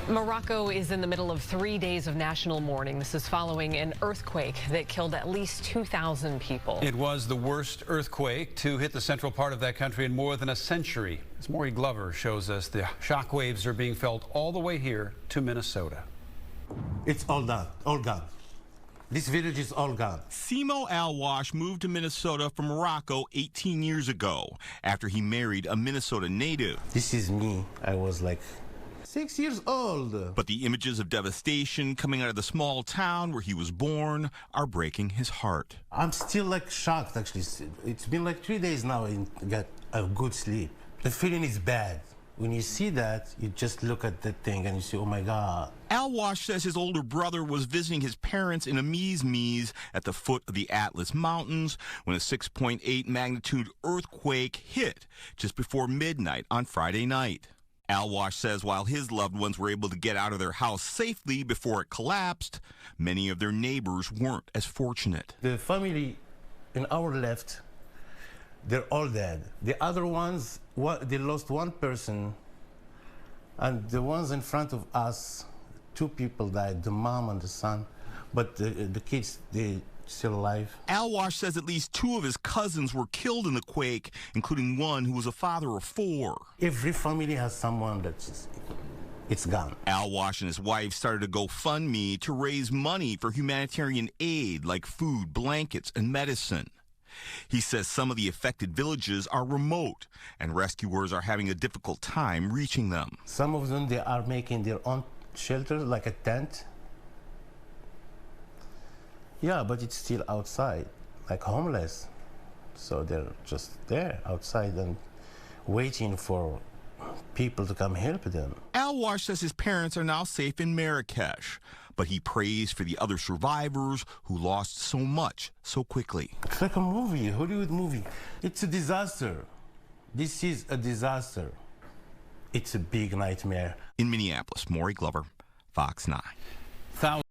Morocco is in the middle of 3 days of national mourning. This is following an earthquake that killed at least 2,000 people. It was the worst earthquake to hit the central part of that country in more than a century. As Maury Glover shows us, the shockwaves are being felt all the way here to Minnesota. It's all done, all gone. This village is all gone. Simo Alouach moved to Minnesota from Morocco 18 years ago after he married a Minnesota native. This is me. I was like 6 years old. But the images of devastation coming out of the small town where he was born are breaking his heart. I'm still like shocked, actually. It's been like 3 days now and got a good sleep. The feeling is bad. When you see that, you just look at that thing and you say, oh my God. Alouach says his older brother was visiting his parents in Amiz at the foot of the Atlas Mountains when a 6.8 magnitude earthquake hit just before midnight on Friday night. Alouach says while his loved ones were able to get out of their house safely before it collapsed, many of their neighbors weren't as fortunate. The family in our left, they're all dead. The other ones, they lost one person, and the ones in front of us, 2 people died, the mom and the son, but the kids, they're still alive. Alouach says at least 2 of his cousins were killed in the quake, including one who was a father of 4. Every family has someone it's gone. Alouach and his wife started a GoFundMe to raise money for humanitarian aid like food, blankets, and medicine. He says some of the affected villages are remote, and rescuers are having a difficult time reaching them. Some of them, they are making their own shelter, like a tent. Yeah, but it's still outside, like homeless. So they're just there outside and waiting for people to come help them. Alouach says his parents are now safe in Marrakesh, but he prays for the other survivors who lost so much so quickly. It's like a movie, a Hollywood movie. It's a disaster. This is a disaster. It's a big nightmare. In Minneapolis, Maury Glover, Fox 9.